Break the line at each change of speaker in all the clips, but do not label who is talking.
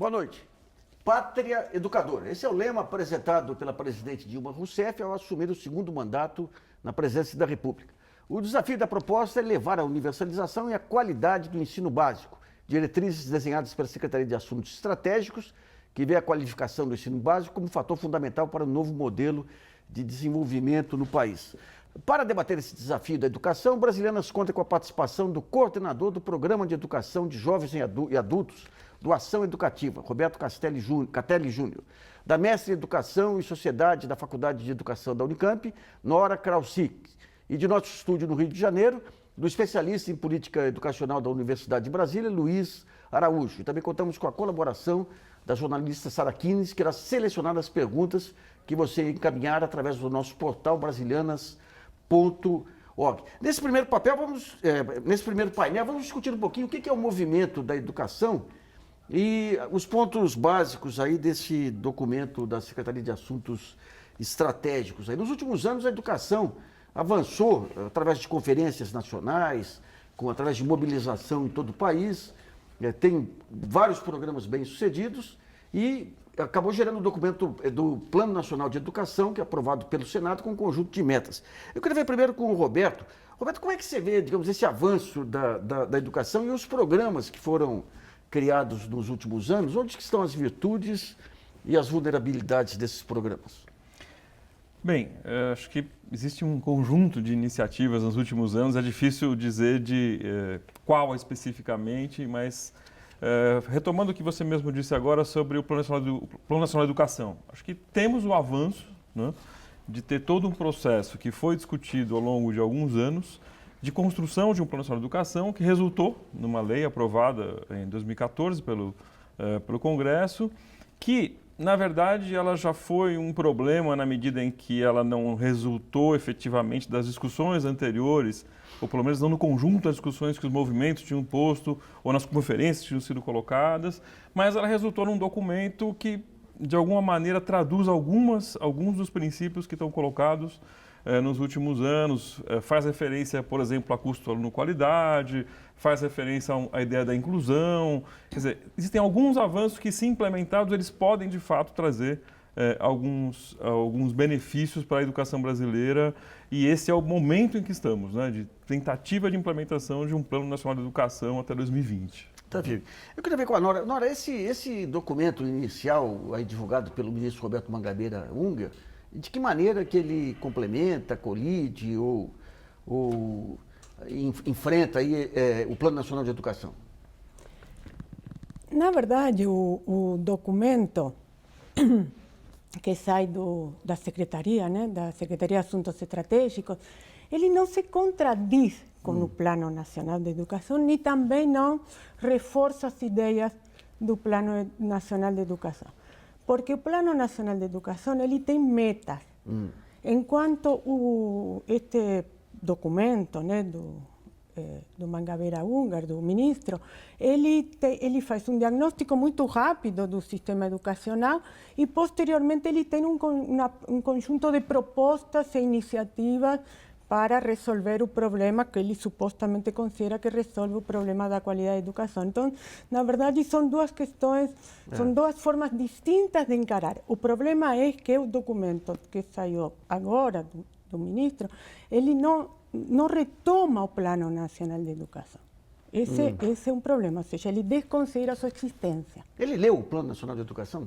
Boa noite. Pátria Educadora. Esse é o lema apresentado pela presidente Dilma Rousseff ao assumir o segundo mandato na presidência da República. O desafio da proposta é levar a universalização e a qualidade do ensino básico, diretrizes desenhadas pela Secretaria de Assuntos Estratégicos, que vê a qualificação do ensino básico como fator fundamental para o novo modelo de desenvolvimento no país. Para debater esse desafio da educação, Brasilianas conta com a participação do coordenador do Programa de Educação de Jovens e Adultos do Ação Educativa, Roberto Catelli Júnior, da mestre em Educação e Sociedade da Faculdade de Educação da Unicamp, Nora Krausik, e de nosso estúdio no Rio de Janeiro, do especialista em Política Educacional da Universidade de Brasília, Luiz Araújo. E também contamos com a colaboração da jornalista Sara Kines, que irá selecionar as perguntas que você encaminhar através do nosso portal brasilianas.org. Nesse primeiro painel, vamos discutir um pouquinho o que é o movimento da educação e os pontos básicos aí desse documento da Secretaria de Assuntos Estratégicos. Aí, nos últimos anos, a educação avançou através de conferências nacionais, através de mobilização em todo o país, tem vários programas bem-sucedidos e acabou gerando um documento do Plano Nacional de Educação, que é aprovado pelo Senado, com um conjunto de metas. Eu queria ver primeiro com o Roberto. Roberto, como é que você vê, digamos, esse avanço da educação e os programas que foram criados nos últimos anos? Onde estão as virtudes e as vulnerabilidades desses programas?
Bem, acho que existe um conjunto de iniciativas nos últimos anos, é difícil dizer de qual especificamente, mas retomando o que você mesmo disse agora sobre o Plano Nacional de Educação, acho que temos o avanço, né, de ter todo um processo que foi discutido ao longo de alguns anos, de construção de um Plano Nacional de Educação que resultou numa lei aprovada em 2014 pelo Congresso, que, na verdade, ela já foi um problema na medida em que ela não resultou efetivamente das discussões anteriores, ou pelo menos não no conjunto das discussões que os movimentos tinham posto, ou nas conferências que tinham sido colocadas, mas ela resultou num documento que, de alguma maneira, traduz alguns dos princípios que estão colocados nos últimos anos, faz referência, por exemplo, a custo aluno-qualidade, faz referência à ideia da inclusão. Quer dizer, existem alguns avanços que, se implementados, eles podem, de fato, trazer alguns benefícios para a educação brasileira, e esse é o momento em que estamos, né, de tentativa de implementação de um Plano Nacional de Educação até 2020.
Tá, Vivi. Eu queria ver com a Nora. Nora, esse documento inicial aí divulgado pelo ministro Roberto Mangabeira Unger, de que maneira que ele complementa, colide ou enfrenta aí, o Plano Nacional de Educação?
Na verdade, o documento que sai da Secretaria, né, da Secretaria de Assuntos Estratégicos, ele não se contradiz com o Plano Nacional de Educação, nem também não reforça as ideias do Plano Nacional de Educação. Porque o Plano Nacional de Educação, ele tem metas. Enquanto este documento, né, do Mangabeira Unger, do ministro, ele faz um diagnóstico muito rápido do sistema educacional e, posteriormente, ele tem um conjunto de propostas e iniciativas para resolver o problema que ele supostamente considera que resolve o problema da qualidade da educação. Então, na verdade, são duas questões, são duas formas distintas de encarar. O problema é que o documento que saiu agora do ministro, ele não retoma o Plano Nacional de Educação. Esse é um problema, ou seja, ele desconsidera a sua existência.
Ele leu o Plano Nacional de Educação?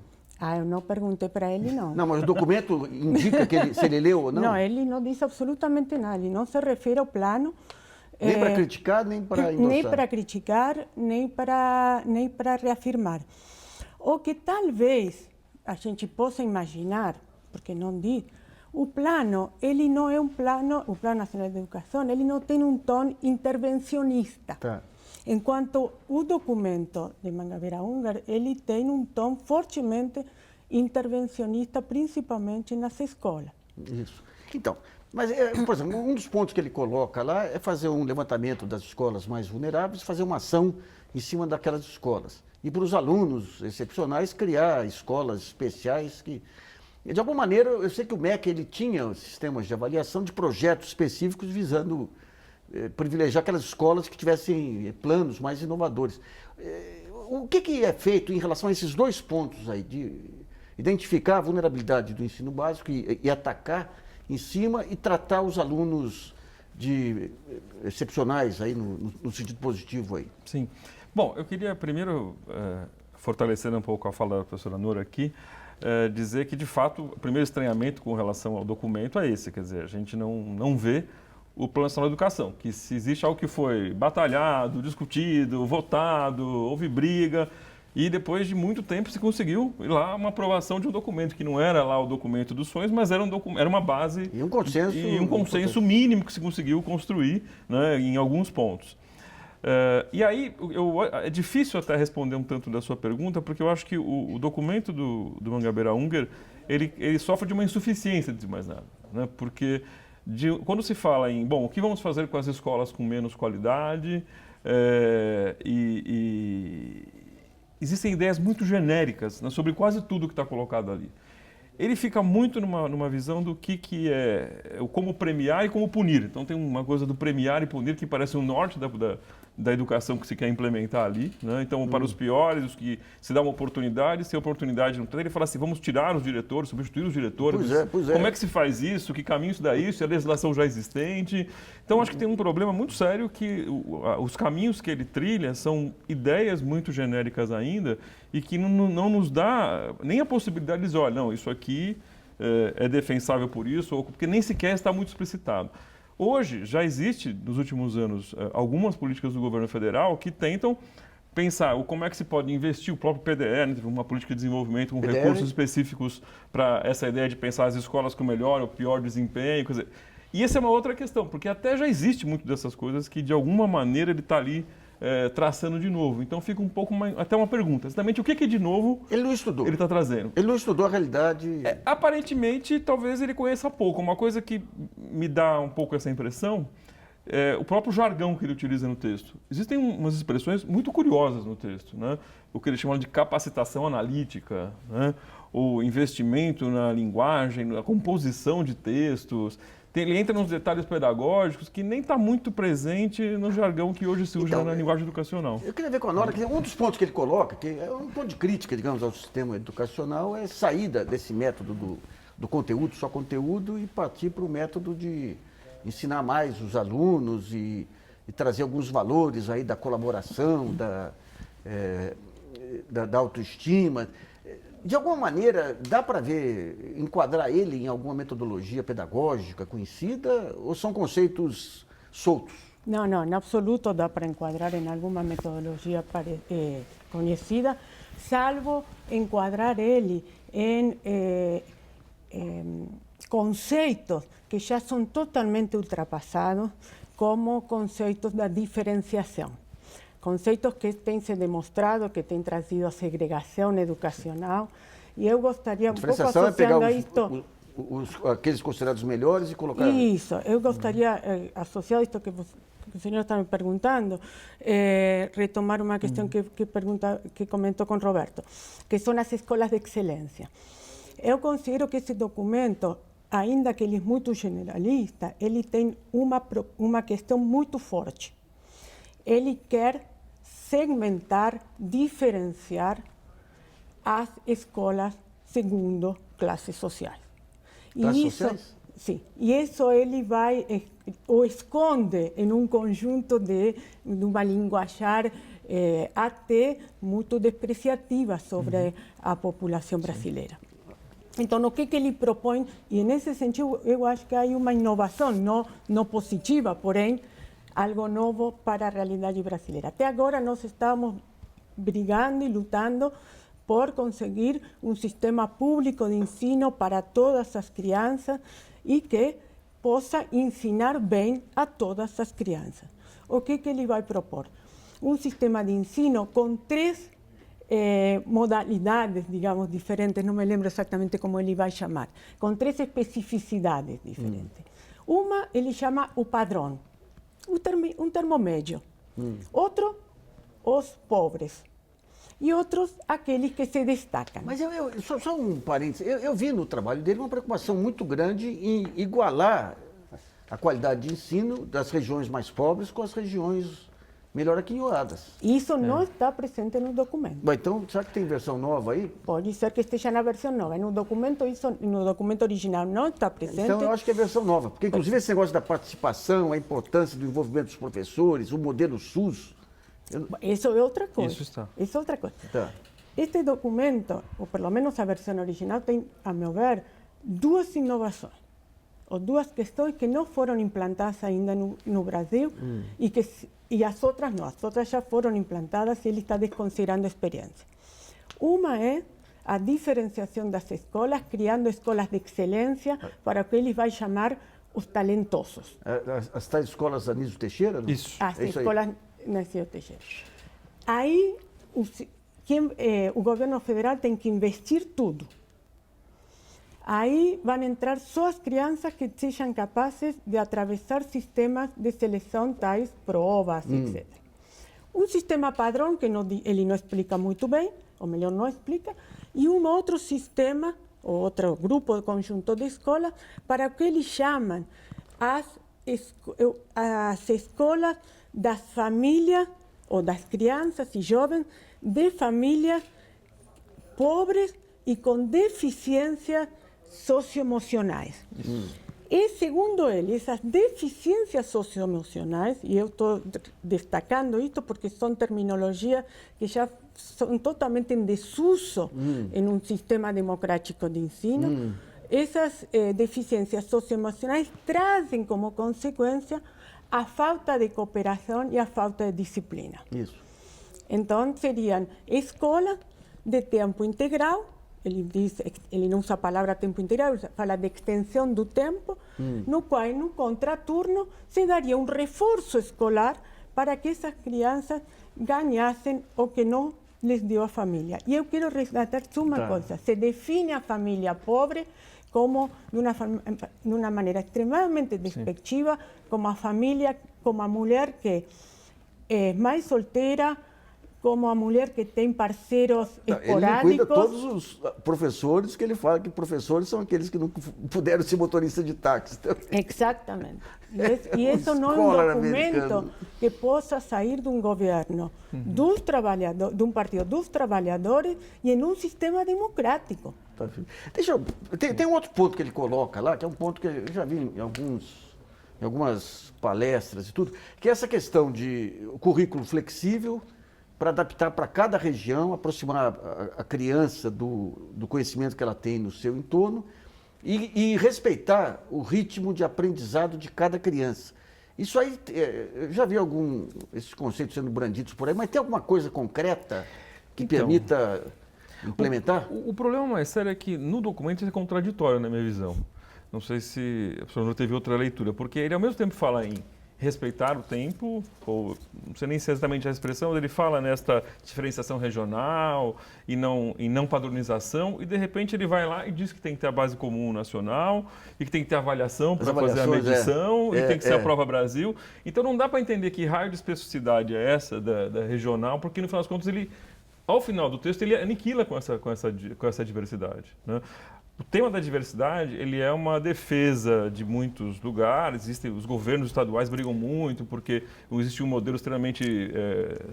Eu não perguntei para ele, não.
Não, mas o documento indica se ele leu ou não?
Não, ele não diz absolutamente nada, ele não se refere ao plano.
Nem para criticar, nem para endossar.
Nem para criticar, nem para reafirmar. O que talvez a gente possa imaginar, porque não diz, o plano, ele não é o Plano Nacional de Educação, ele não tem um tom intervencionista.
Tá.
Enquanto o documento de Mangabeira Unger, ele tem um tom fortemente intervencionista, principalmente nas escolas.
Isso. Então, mas, por exemplo, um dos pontos que ele coloca lá é fazer um levantamento das escolas mais vulneráveis, fazer uma ação em cima daquelas escolas. E para os alunos excepcionais, criar escolas especiais que... De alguma maneira, eu sei que o MEC ele tinha sistemas de avaliação de projetos específicos visando privilegiar aquelas escolas que tivessem planos mais inovadores. o que é feito em relação a esses dois pontos aí, de identificar a vulnerabilidade do ensino básico e atacar em cima e tratar os alunos excepcionais aí no sentido positivo aí?
Sim. Bom, eu queria primeiro, fortalecendo um pouco a fala da professora Nora aqui, dizer que, de fato, o primeiro estranhamento com relação ao documento é esse, quer dizer, a gente não vê o Plano Nacional de Educação, que se existe algo que foi batalhado, discutido, votado, houve briga, e depois de muito tempo se conseguiu lá uma aprovação de um documento que não era lá o documento dos sonhos, mas era uma base
e um consenso
mínimo que se conseguiu construir, né, em alguns pontos. E aí é difícil até responder um tanto da sua pergunta, porque eu acho que o documento do Mangabeira Unger ele sofre de uma insuficiência, de mais nada, né, porque quando se fala em, bom, o que vamos fazer com as escolas com menos qualidade, existem ideias muito genéricas, né, sobre quase tudo que está colocado ali. Ele fica muito numa visão do que é como premiar e como punir. Então tem uma coisa do premiar e punir que parece um norte da educação que se quer implementar ali, né? Então, para os piores, os que se dá uma oportunidade, se a oportunidade não tem, ele fala assim, vamos tirar os diretores, substituir os diretores.
Pois é.
Como é que se faz isso? Que caminho se dá isso? É a legislação já existente? Então, acho que tem um problema muito sério que os caminhos que ele trilha são ideias muito genéricas ainda e que não nos dá nem a possibilidade de dizer, olha, não, isso aqui é defensável por isso, ou porque nem sequer está muito explicitado. Hoje, já existe, nos últimos anos, algumas políticas do governo federal que tentam pensar como é que se pode investir o próprio PDE, né, uma política de desenvolvimento com recursos específicos para essa ideia de pensar as escolas com melhor ou pior desempenho. Quer dizer, e essa é uma outra questão, porque até já existe muito dessas coisas que, de alguma maneira, ele está ali traçando de novo. Então fica um pouco até uma pergunta. Exatamente o que de novo
ele não estudou.
Ele está trazendo?
Ele não estudou a realidade.
Aparentemente, talvez ele conheça pouco. Uma coisa que me dá um pouco essa impressão é o próprio jargão que ele utiliza no texto. Existem umas expressões muito curiosas no texto, né? O que ele chama de capacitação analítica, né? O investimento na linguagem, na composição de textos. Ele entra nos detalhes pedagógicos que nem está muito presente no jargão que hoje se usa na linguagem educacional.
Eu queria ver com a Nora que um dos pontos que ele coloca, que é um ponto de crítica, digamos, ao sistema educacional, é saída desse método do conteúdo, só conteúdo, e partir para o método de ensinar mais os alunos e trazer alguns valores aí da colaboração, da autoestima. De alguma maneira, dá para enquadrar ele em alguma metodologia pedagógica conhecida ou são conceitos soltos?
Não, em absoluto dá para enquadrar em alguma metodologia conhecida, salvo enquadrar ele em conceitos que já são totalmente ultrapassados, como conceitos da diferenciação. Conceitos que têm se demonstrado que têm trazido a segregação educacional, e eu gostaria, um pouco associando a isto...
aqueles considerados melhores e colocar...
Isso, eu gostaria, associado a isto que o senhor está me perguntando, retomar uma questão que comentou com Roberto, que são as escolas de excelência. Eu considero que esse documento, ainda que ele é muito generalista, ele tem uma questão muito forte. Ele quer segmentar, diferenciar as escolas segundo classes sociais. Sim, e isso ele vai o esconde em um conjunto de uma linguajar até muito despreciativa sobre a população brasileira. Então, o que ele propõe, e nesse sentido eu acho que há uma inovação, não positiva, porém, algo novo para a realidade brasileira. Até agora nós estamos brigando e lutando por conseguir um sistema público de ensino para todas as crianças e que possa ensinar bem a todas as crianças. O que ele vai propor? Um sistema de ensino com 3 modalidades, digamos, diferentes, não me lembro exatamente como ele vai chamar, com 3 especificidades diferentes. Uma ele chama o padrão, um termo médio. Outro, os pobres. E outros, aqueles que se destacam.
Mas só um parênteses, eu vi no trabalho dele uma preocupação muito grande em igualar a qualidade de ensino das regiões mais pobres com as regiões melhor que em Oadas.
Isso não está presente no documento.
Bom, então, será que tem versão nova aí?
Pode ser que esteja na versão nova. No documento, no documento original não está presente.
Então, eu acho que é a versão nova. Porque, inclusive, esse negócio da participação, a importância do envolvimento dos professores, o modelo SUS...
Isso é outra coisa.
Isso está.
Isso é outra coisa.
Tá.
Este documento, ou pelo menos a versão original, tem, a meu ver, duas inovações. Ou duas questões que não foram implantadas ainda no Brasil e as outras não. As outras já foram implantadas e ele está desconsiderando a experiência. Uma é a diferenciação das escolas, criando escolas de excelência para o que ele vai chamar os talentosos.
As tais escolas Anísio Teixeira? Não?
Isso.
As
É isso aí.
escolas Anísio Teixeira. Aí o governo federal tem que investir tudo. Aí vão entrar só as crianças que sejam capazes de atravessar sistemas de seleção, tais provas, etc. Um sistema padrão que ele não explica muito bem, ou melhor, não explica, e um outro sistema, ou outro grupo de conjunto de escolas, para o que eles chamam as escolas das famílias, ou das crianças e jovens, de famílias pobres e com deficiências socioemocionais. E, segundo ele, essas deficiências socioemocionais, e eu estou destacando isto porque são terminologias que já são totalmente em desuso em um sistema democrático de ensino, essas deficiências socioemocionais trazem como consequência a falta de cooperação e a falta de disciplina.
Isso.
Então, seriam escolas de tempo integral, ele não usa a palavra tempo integral, ele fala de extensão do tempo, no qual, no contraturno, se daria um reforço escolar para que essas crianças ganhassem o que não lhes deu a família. E eu quero resgatar uma coisa, se define a família pobre como, de uma maneira extremamente despectiva, como a família, como a mulher que é mais solteira, como a mulher que tem parceiros esporádicos.
Ele cuida todos os professores, que ele fala que professores são aqueles que não puderam ser motorista de táxi também.
Exatamente. E isso não é um documento que possa sair de um governo dos trabalhadores, de um partido dos trabalhadores e em um sistema democrático.
Tem um outro ponto que ele coloca lá, que é um ponto que eu já vi em algumas palestras e tudo, que é essa questão de currículo flexível, para adaptar para cada região, aproximar a criança do conhecimento que ela tem no seu entorno e respeitar o ritmo de aprendizado de cada criança. Isso aí, eu já vi esses conceitos sendo brandidos por aí, mas tem alguma coisa concreta que permita implementar?
O problema mais sério é que no documento isso é contraditório, na minha visão. Não sei se a pessoa não teve outra leitura, porque ele ao mesmo tempo fala em respeitar o tempo, ou não sei nem se é exatamente a expressão, mas ele fala nesta diferenciação regional e não padronização, e de repente ele vai lá e diz que tem que ter a base comum nacional, e que tem que ter avaliação para fazer a medição, e tem que ser a prova Brasil. Então não dá para entender que raio de especificidade é essa da regional, porque no final das contas ele, ao final do texto, ele aniquila com essa diversidade, né? O tema da diversidade, ele é uma defesa de muitos lugares, os governos estaduais brigam muito, porque existe um modelo extremamente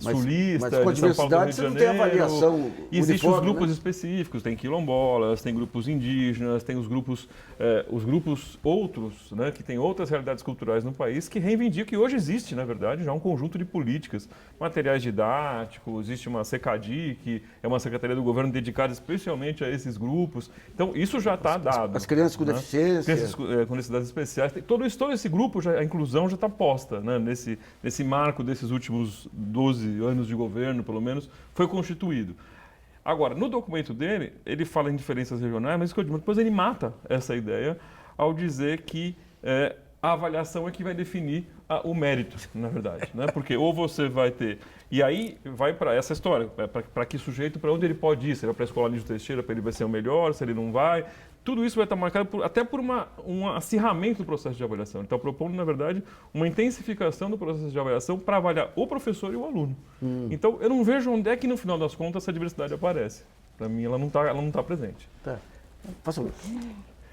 sulista,
mas com a
de São Paulo, do Rio de
você não tem
Janeiro.
avaliação
Existem os
uniforme,
grupos
né?
específicos, tem quilombolas, tem grupos indígenas, tem os grupos outros, né, que têm outras realidades culturais no país, que reivindicam que hoje existe, na verdade, já um conjunto de políticas, materiais didáticos, existe uma SECADI, que é uma secretaria do governo dedicada especialmente a esses grupos. Então, isso já está dado.
As crianças com deficiência.
Crianças com necessidades especiais. Todo esse grupo, a inclusão já está posta, né? Nesse marco desses últimos 12 anos de governo, pelo menos, foi constituído. Agora, no documento dele, ele fala em diferenças regionais, mas depois ele mata essa ideia ao dizer que a avaliação é que vai definir o mérito, na verdade, né? Porque ou você vai ter... E aí vai para essa história, para que sujeito, para onde ele pode ir, se ele vai para a escola Anísio Teixeira, para ele vai ser o melhor, se ele não vai. Tudo isso vai estar marcado até por um acirramento do processo de avaliação. Ele está propondo, na verdade, uma intensificação do processo de avaliação para avaliar o professor e o aluno. Então, eu não vejo onde é que, no final das contas, essa diversidade aparece. Para mim, ela não tá presente.
Tá. Faça um.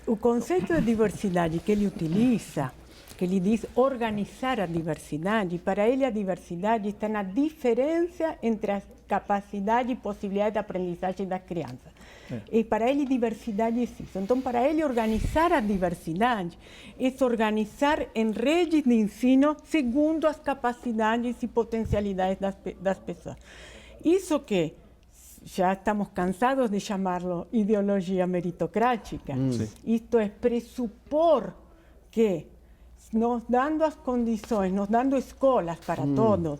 O conceito de diversidade que ele utiliza que ele diz organizar a diversidade. Para ele, a diversidade está na diferença entre a capacidade e possibilidade de aprendizagem das crianças. E para ele, diversidade é isso. Então, para ele, organizar a diversidade é se organizar em redes de ensino segundo as capacidades e potencialidades das pessoas. Isso que já estamos cansados de chamá-lo ideologia meritocrática. Isto é pressupor que, nos dando as condições, nos dando escolas para todos,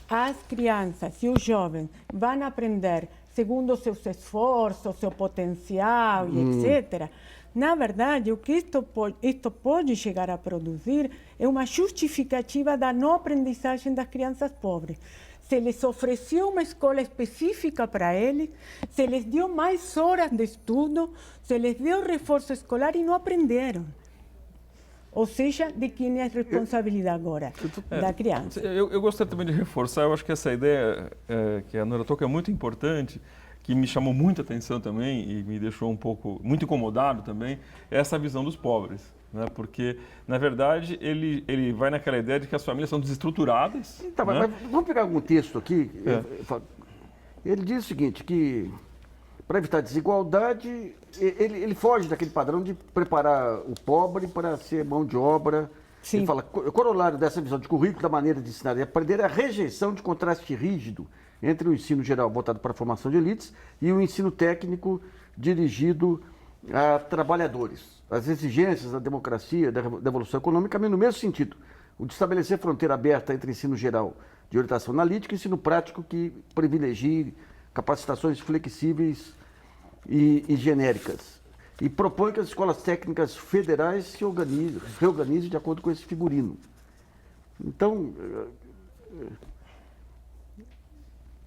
as crianças e os jovens vão aprender segundo seus esforços, seu potencial, etc. Na verdade, o que isto pode chegar a produzir é uma justificativa da não aprendizagem das crianças pobres. Se lhes ofereceu uma escola específica para eles, se lhes deu mais horas de estudo, se lhes deu reforço escolar e não aprenderam. Ou seja, de quem é a responsabilidade agora? Da criança.
Eu gostaria também de reforçar, eu acho que essa ideia que a Nora toca é muito importante, que me chamou muita atenção também e me deixou um pouco, muito incomodado também, é essa visão dos pobres. Né? Porque, na verdade, ele vai naquela ideia de que as famílias são desestruturadas.
Então,
né?
mas vamos pegar algum texto aqui. Ele diz o seguinte, que para evitar desigualdade, ele foge daquele padrão de preparar o pobre para ser mão de obra.
Sim.
Ele fala, o corolário dessa visão de currículo, da maneira de ensinar e aprender, é a rejeição de contraste rígido entre o ensino geral voltado para a formação de elites e o ensino técnico dirigido a trabalhadores. As exigências da democracia, da evolução econômica, caminham no mesmo sentido. O de estabelecer fronteira aberta entre ensino geral de orientação analítica e ensino prático que privilegie capacitações flexíveis e genéricas. E propõe que as escolas técnicas federais se reorganizem de acordo com esse figurino. Então,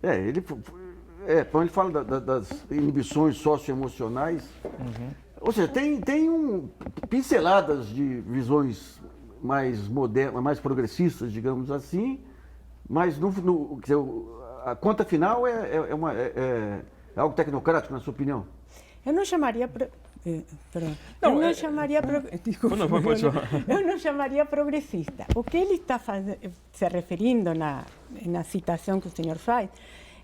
ele fala das inibições socioemocionais. Ou seja, tem pinceladas de visões mais modernas, mais progressistas, digamos assim, mas quer dizer, a conta final é algo tecnocrático, na sua opinião?
Eu não chamaria...
Não,
eu não chamaria... Desculpa, eu não chamaria progressista. O que ele está se referindo na citação que o senhor faz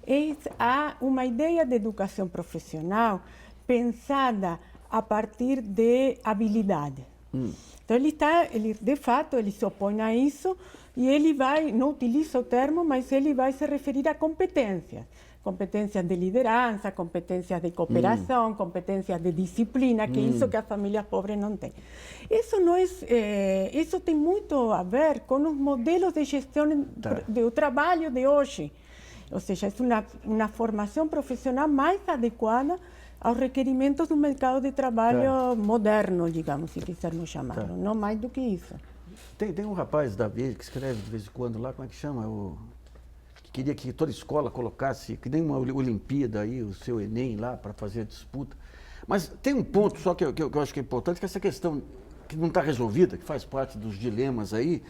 é a uma ideia de educação profissional pensada a partir de habilidade. Então, de fato, ele se opõe a isso e ele não utiliza o termo, mas ele vai se referir a competências. Competências de liderança, competências de cooperação, competências de disciplina, que é isso que as famílias pobres não têm. Isso tem muito a ver com os modelos de gestão do trabalho de hoje. Ou seja, é uma formação profissional mais adequada aos requerimentos do mercado de trabalho moderno, digamos, se quisermos chamá-lo. Não mais do que isso.
Tem um rapaz da Veja que escreve de vez em quando lá, como é que chama? Que queria que toda escola colocasse, que nem uma Olimpíada aí, o seu Enem lá, para fazer a disputa. Mas tem um ponto só que eu acho que é importante, que é essa questão que não está resolvida, que faz parte dos dilemas aí,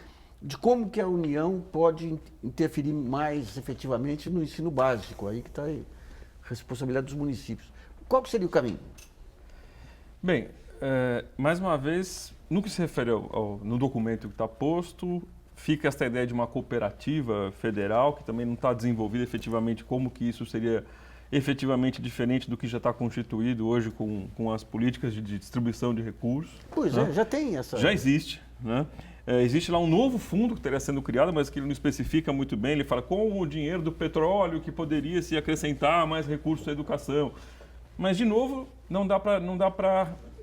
de como que a União pode interferir mais efetivamente no ensino básico, aí que está a responsabilidade dos municípios. Qual que seria o caminho?
Bem, mais uma vez, no que se refere no documento que está posto, fica essa ideia de uma cooperativa federal, que também não está desenvolvida efetivamente como que isso seria efetivamente diferente do que já está constituído hoje com as políticas de distribuição de recursos.
Pois
né?
já tem essa...
Já existe, né? Existe lá um novo fundo que estaria sendo criado, mas que ele não especifica muito bem. Ele fala com o dinheiro do petróleo que poderia se acrescentar mais recursos à educação. Mas, de novo,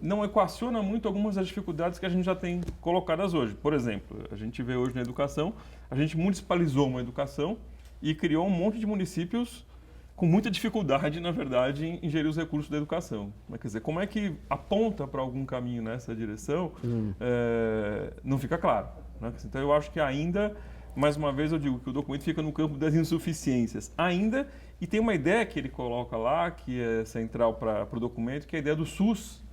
não equaciona muito algumas das dificuldades que a gente já tem colocadas hoje. Por exemplo, a gente vê hoje na educação, a gente municipalizou uma educação e criou um monte de municípios com muita dificuldade, na verdade, em gerir os recursos da educação. Mas, quer dizer, como é que aponta para algum caminho nessa direção, não fica claro. Né? Então, eu acho que ainda, mais uma vez, eu digo que o documento fica no campo das insuficiências. Ainda, e tem uma ideia que ele coloca lá, que é central para o documento, que é a ideia do SUS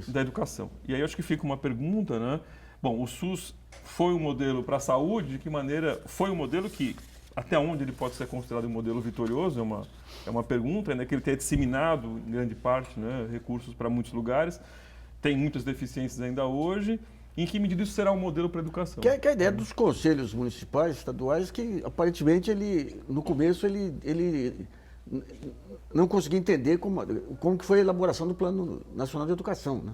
da educação. E aí eu acho que fica uma pergunta, né? Bom, o SUS foi um modelo para a saúde, de que maneira foi um modelo que, até onde ele pode ser considerado um modelo vitorioso, é uma pergunta, né, que ele tenha disseminado, em grande parte, né, recursos para muitos lugares, tem muitas deficiências ainda hoje, em que medida isso será um modelo para a educação.
Que é a ideia dos conselhos municipais, estaduais, que aparentemente no começo ele não conseguia entender como que foi a elaboração do Plano Nacional de Educação, né?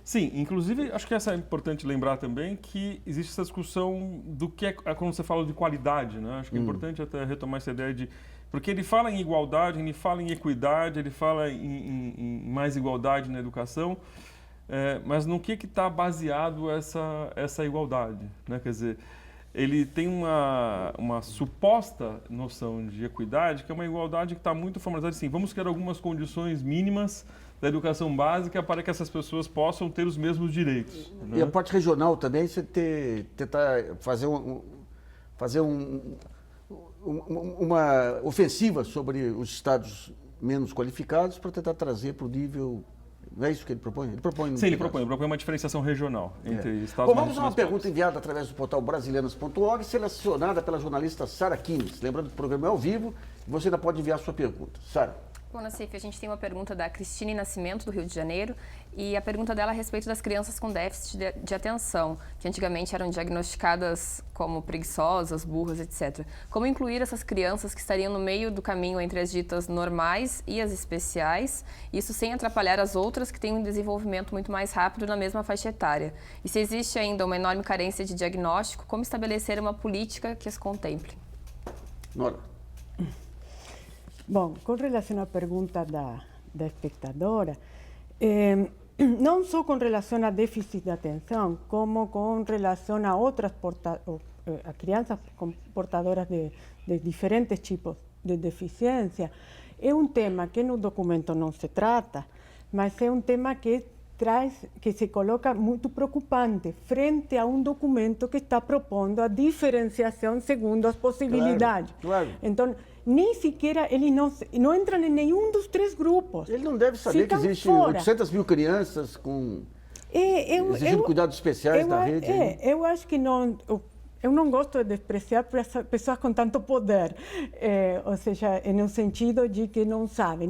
Sim, inclusive, acho que é importante lembrar também que existe essa discussão do que é quando você fala de qualidade, né? Acho que é importante até retomar essa ideia de... Porque ele fala em igualdade, ele fala em equidade, ele fala em mais igualdade na educação, mas no que está baseado essa igualdade, né? Quer dizer, ele tem uma suposta noção de equidade, que é uma igualdade que está muito formalizada assim, vamos criar algumas condições mínimas da educação básica para que essas pessoas possam ter os mesmos direitos. Né?
E a parte regional também, você tentar fazer uma ofensiva sobre os estados menos qualificados para tentar trazer para o nível... Não é isso que ele propõe?
Sim, ele propõe uma diferenciação regional entre estados.
Bom, vamos a uma pergunta enviada através do portal brasileiras.org, selecionada pela jornalista Sara Kines. Lembrando que o programa é ao vivo, você ainda pode enviar sua pergunta. Sara.
Bom, Nassif, a gente tem uma pergunta da Cristine Nascimento, do Rio de Janeiro, e a pergunta dela é a respeito das crianças com déficit de atenção, que antigamente eram diagnosticadas como preguiçosas, burras, etc. Como incluir essas crianças que estariam no meio do caminho entre as ditas normais e as especiais, isso sem atrapalhar as outras que têm um desenvolvimento muito mais rápido na mesma faixa etária? E se existe ainda uma enorme carência de diagnóstico, como estabelecer uma política que as contemple?
Nora.
Bom, com relação à pergunta da espectadora, não só com relação a déficit de atenção, como com relação a outras a crianças portadoras de diferentes tipos de deficiência, é um tema que no documento não se trata, mas é um tema que se coloca muito preocupante frente a um documento que está propondo a diferenciação segundo as possibilidades.
Claro.
Então, nem sequer eles não entram em nenhum dos três grupos.
Ele não deve saber que existem 800 mil crianças exigindo cuidados especiais da rede.
Eu acho que não... Eu não gosto de despreciar pessoas com tanto poder, ou seja, no sentido de que não sabem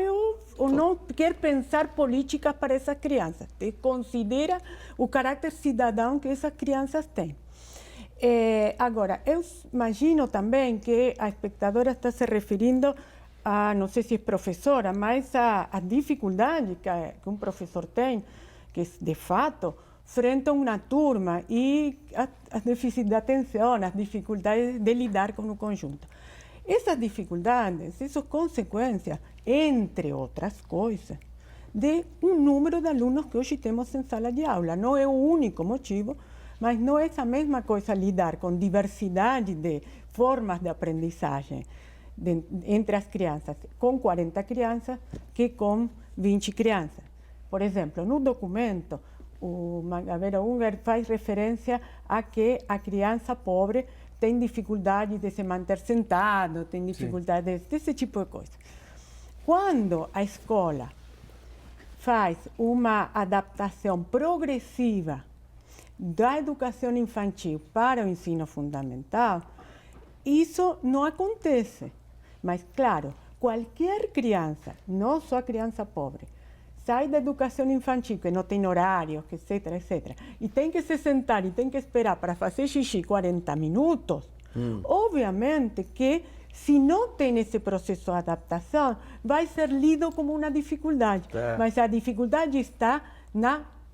ou não quer pensar políticas para essas crianças, considera o caráter cidadão que essas crianças têm. Agora, eu imagino também que a espectadora está se referindo a, não sei se é professora, mas a dificuldade que um professor tem, que de fato, frente a uma turma e as déficits de atenção, as dificuldades de lidar com o conjunto. Essas dificuldades, essas consequências, entre outras coisas, de um número de alunos que hoje temos em sala de aula. Não é o único motivo, mas não é a mesma coisa lidar com diversidade de formas de aprendizagem entre as crianças, com 40 crianças, que com 20 crianças. Por exemplo, no documento, o Mangabeira Unger faz referência a que a criança pobre tem dificuldade de se manter sentado, tem dificuldade desse tipo de coisa. Quando a escola faz uma adaptação progressiva da educação infantil para o ensino fundamental, isso não acontece. Mas, claro, qualquer criança, não só a criança pobre, sai da educação infantil, que não tem horário, etc., etc., e tem que se sentar e tem que esperar para fazer xixi 40 minutos, obviamente que, se não tem esse processo de adaptação, vai ser lido como uma dificuldade. Mas a dificuldade está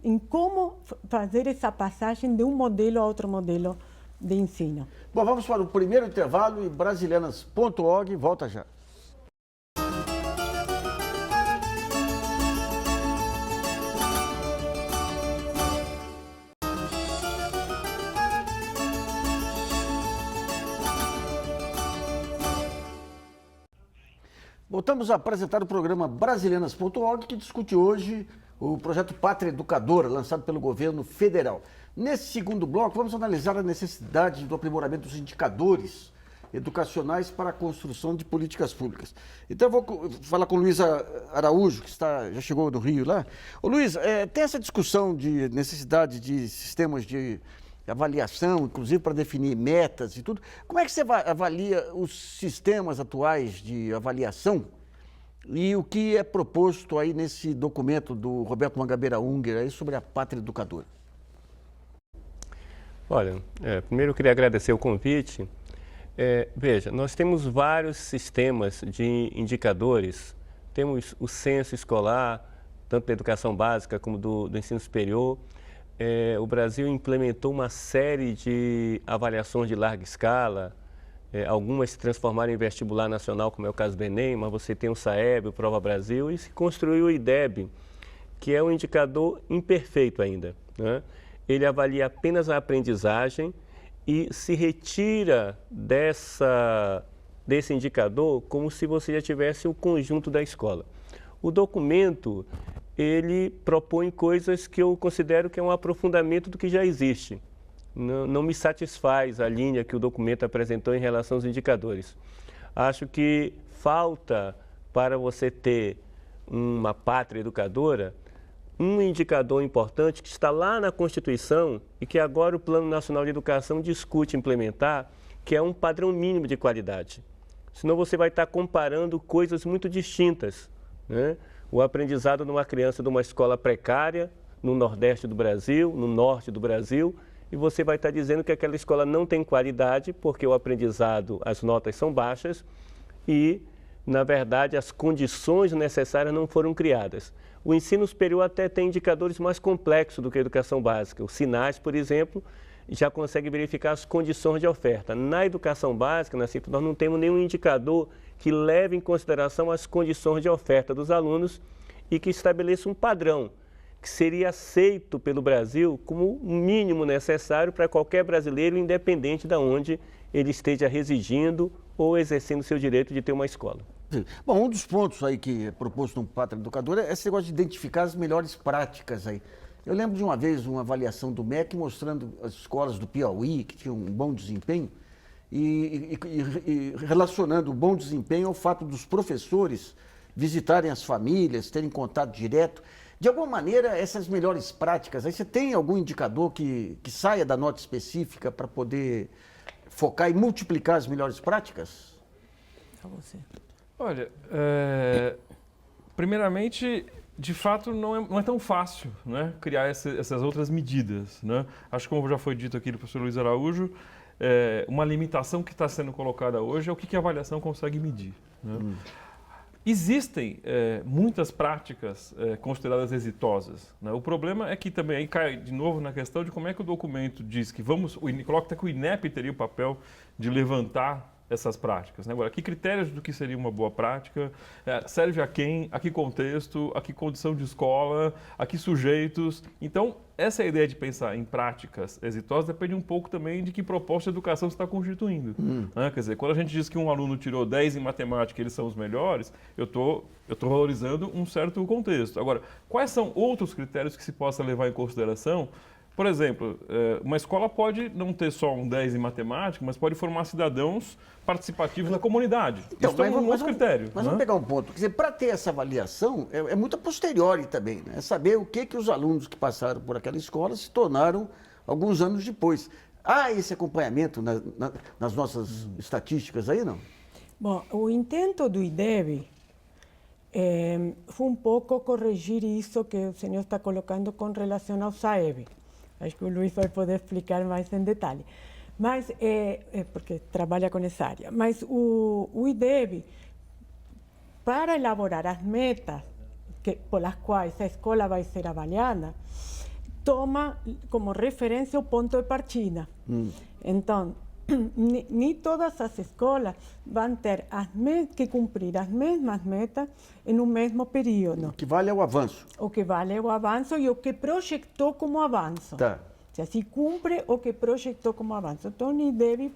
em como fazer essa passagem de um modelo a outro modelo de ensino.
Bom, vamos para o primeiro intervalo e brasileiras.org volta já. Voltamos a apresentar o programa Brasileiras.org, que discute hoje o projeto Pátria Educadora, lançado pelo governo federal. Nesse segundo bloco, vamos analisar a necessidade do aprimoramento dos indicadores educacionais para a construção de políticas públicas. Então, eu vou falar com o Luiz Araújo, que já chegou no Rio lá. Ô, Luiz, tem essa discussão de necessidade de sistemas de avaliação, inclusive para definir metas e tudo. Como é que você avalia os sistemas atuais de avaliação e o que é proposto aí nesse documento do Roberto Mangabeira Unger aí sobre a Pátria Educadora?
Olha, primeiro eu queria agradecer o convite. Veja, nós temos vários sistemas de indicadores. Temos o censo escolar, tanto da educação básica como do ensino superior. O Brasil implementou uma série de avaliações de larga escala, algumas se transformaram em vestibular nacional, como é o caso do Enem, mas você tem o SAEB, o Prova Brasil, e se construiu o IDEB, que é um indicador imperfeito ainda, né? Ele avalia apenas a aprendizagem e se retira desse indicador como se você já tivesse o conjunto da escola. O documento, ele propõe coisas que eu considero que é um aprofundamento do que já existe. Não me satisfaz a linha que o documento apresentou em relação aos indicadores. Acho que falta, para você ter uma pátria educadora, um indicador importante que está lá na Constituição e que agora o Plano Nacional de Educação discute implementar, que é um padrão mínimo de qualidade. Senão você vai estar comparando coisas muito distintas, né? O aprendizado de uma criança de uma escola precária, no Nordeste do Brasil, no Norte do Brasil, e você vai estar dizendo que aquela escola não tem qualidade porque o aprendizado, as notas são baixas e, na verdade, as condições necessárias não foram criadas. O ensino superior até tem indicadores mais complexos do que a educação básica. O SINAS, por exemplo, já consegue verificar as condições de oferta. Na educação básica, na CIP, nós não temos nenhum indicador que leve em consideração as condições de oferta dos alunos e que estabeleça um padrão que seria aceito pelo Brasil como o mínimo necessário para qualquer brasileiro, independente de onde ele esteja residindo ou exercendo seu direito de ter uma escola.
Bom, um dos pontos aí que é proposto no Pátria Educadora é esse negócio de identificar as melhores práticas aí. Eu lembro de uma vez uma avaliação do MEC mostrando as escolas do Piauí que tinham um bom desempenho e relacionando o bom desempenho ao fato dos professores visitarem as famílias, terem contato direto. De alguma maneira, essas melhores práticas, aí você tem algum indicador que saia da nota específica para poder focar e multiplicar as melhores práticas?
A você.
Olha, primeiramente, de fato, não é tão fácil, né, criar essas outras medidas, né? Acho que, como já foi dito aqui do professor Luiz Araújo, uma limitação que está sendo colocada hoje é o que a avaliação consegue medir, né? Existem muitas práticas consideradas exitosas, né? O problema é que também aí cai de novo na questão de como é que o documento diz que coloca até que o INEP teria o papel de levantar essas práticas, né? Agora, que critérios do que seria uma boa prática, serve a quem, a que contexto, a que condição de escola, a que sujeitos. Então, essa ideia de pensar em práticas exitosas depende um pouco também de que proposta de educação você está constituindo, né? Quer dizer, quando a gente diz que um aluno tirou 10 em matemática e eles são os melhores, eu tô valorizando um certo contexto. Agora, quais são outros critérios que se possa levar em consideração? Por exemplo, uma escola pode não ter só um 10 em matemática, mas pode formar cidadãos participativos na comunidade.
Então,
isso é um outro critério.
Mas vamos pegar um ponto. Quer dizer, para ter essa avaliação, é muito a posteriori também, né? É saber o que os alunos que passaram por aquela escola se tornaram alguns anos depois. Há esse acompanhamento nas nossas estatísticas aí, não?
Bom, o intento do IDEB foi um pouco corrigir isso que o senhor está colocando com relação ao SAEB. Acho que o Luiz vai poder explicar mais em detalhe. Mas, porque trabalha com essa área. Mas o IDEB, para elaborar as metas pelas quais a escola vai ser avaliada, toma como referência o ponto de partida. Então, nem todas as escolas vão ter que cumprir as mesmas metas em um mesmo período.
O que vale é o avanço.
O que vale é o avanço e o que projetou como avanço.
Tá.
Se assim cumpre o que projetou como avanço. Então, o IDEB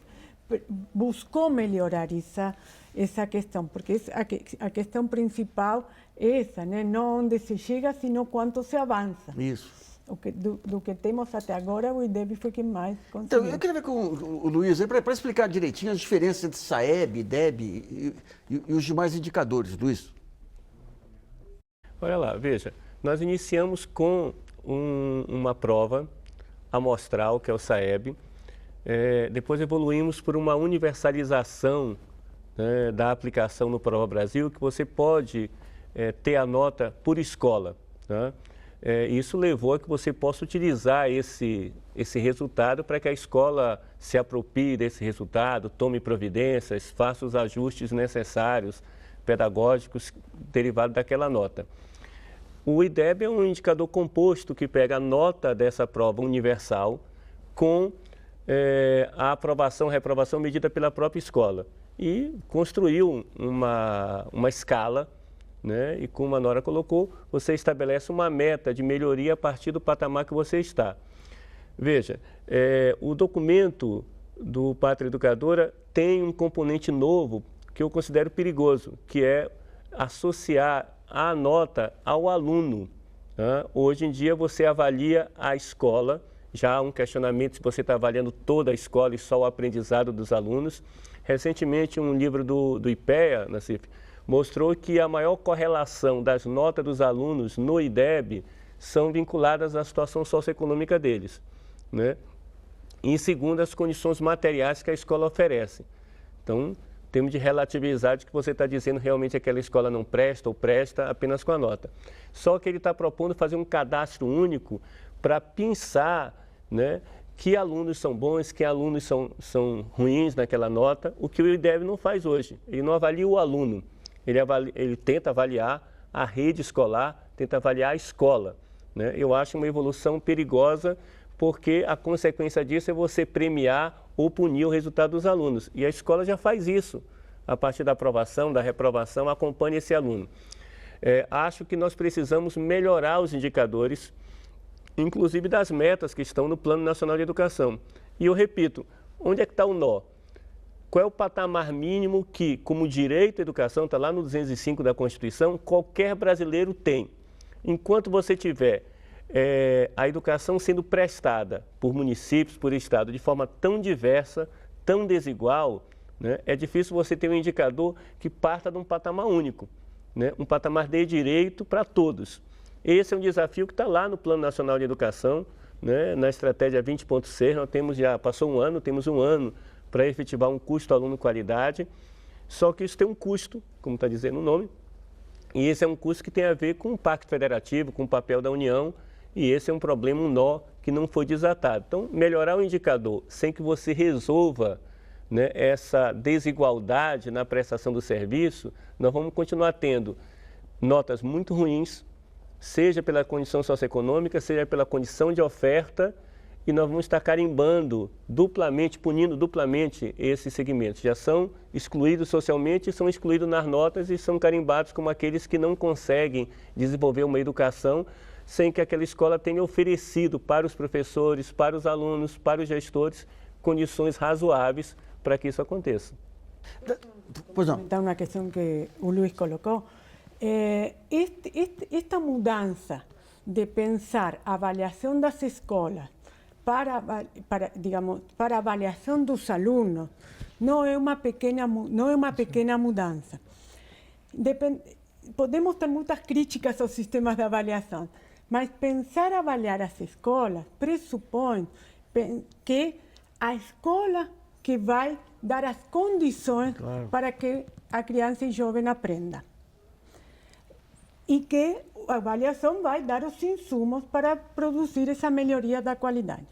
buscou melhorar essa questão, porque a questão principal é essa, né? Não onde se chega, sino quanto se avança.
Isso.
Do que temos até agora, o IDEB foi quem mais conseguiu.
Então, eu queria ver com o Luiz, para explicar direitinho as diferenças entre SAEB, IDEB e os demais indicadores, Luiz.
Olha lá, veja, nós iniciamos com uma prova amostral, que é o SAEB, depois evoluímos por uma universalização, né, da aplicação no Prova Brasil, que você pode ter a nota por escola, né? Isso levou a que você possa utilizar esse esse resultado para que a escola se aproprie desse resultado, tome providências, faça os ajustes necessários, pedagógicos, derivados daquela nota. O IDEB é um indicador composto que pega a nota dessa prova universal com a aprovação, reprovação medida pela própria escola e construiu uma escala, né? E como a Nora colocou, você estabelece uma meta de melhoria a partir do patamar que você está. Veja, o documento do Pátria Educadora tem um componente novo que eu considero perigoso, que é associar a nota ao aluno. Né? Hoje em dia você avalia a escola, já há um questionamento se você está avaliando toda a escola e só o aprendizado dos alunos. Recentemente, um livro do IPEA, Nassif, mostrou que a maior correlação das notas dos alunos no IDEB são vinculadas à situação socioeconômica deles, né? E segundo as condições materiais que a escola oferece. Então, temos de relativizar de que você está dizendo realmente aquela escola não presta ou presta apenas com a nota. Só que ele está propondo fazer um cadastro único para pensar, né, que alunos são bons, que alunos são ruins naquela nota, o que o IDEB não faz hoje. Ele não avalia o aluno, ele tenta avaliar a rede escolar, tenta avaliar a escola, né? Eu acho uma evolução perigosa, porque a consequência disso é você premiar ou punir o resultado dos alunos. E a escola já faz isso. A partir da aprovação, da reprovação, acompanha esse aluno. Acho que nós precisamos melhorar os indicadores, inclusive das metas que estão no Plano Nacional de Educação. E eu repito, onde é que está o nó? Qual é o patamar mínimo que, como direito à educação, está lá no 205 da Constituição, qualquer brasileiro tem? Enquanto você tiver a educação sendo prestada por municípios, por estado, de forma tão diversa, tão desigual, né, é difícil você ter um indicador que parta de um patamar único, né, um patamar de direito para todos. Esse é um desafio que está lá no Plano Nacional de Educação, né, na estratégia 20.6, nós temos passou um ano, temos um ano para efetivar um custo aluno-qualidade, só que isso tem um custo, como está dizendo o nome, e esse é um custo que tem a ver com o Pacto Federativo, com o papel da União, e esse é um problema, um nó que não foi desatado. Então, melhorar o indicador sem que você resolva, né, essa desigualdade na prestação do serviço, nós vamos continuar tendo notas muito ruins, seja pela condição socioeconômica, seja pela condição de oferta, e nós vamos estar carimbando duplamente, punindo duplamente esses segmentos. Já são excluídos socialmente, são excluídos nas notas e são carimbados como aqueles que não conseguem desenvolver uma educação sem que aquela escola tenha oferecido para os professores, para os alunos, para os gestores, condições razoáveis para que isso aconteça.
Pois não.
Então, uma questão que o Luiz colocou, esta mudança de pensar a avaliação das escolas para a avaliação dos alunos não é uma pequena mudança. Podemos ter muitas críticas aos sistemas de avaliação, mas pensar avaliar as escolas pressupõe que a escola que vai dar as condições para que a criança e jovem aprenda. E que a avaliação vai dar os insumos para produzir essa melhoria da qualidade.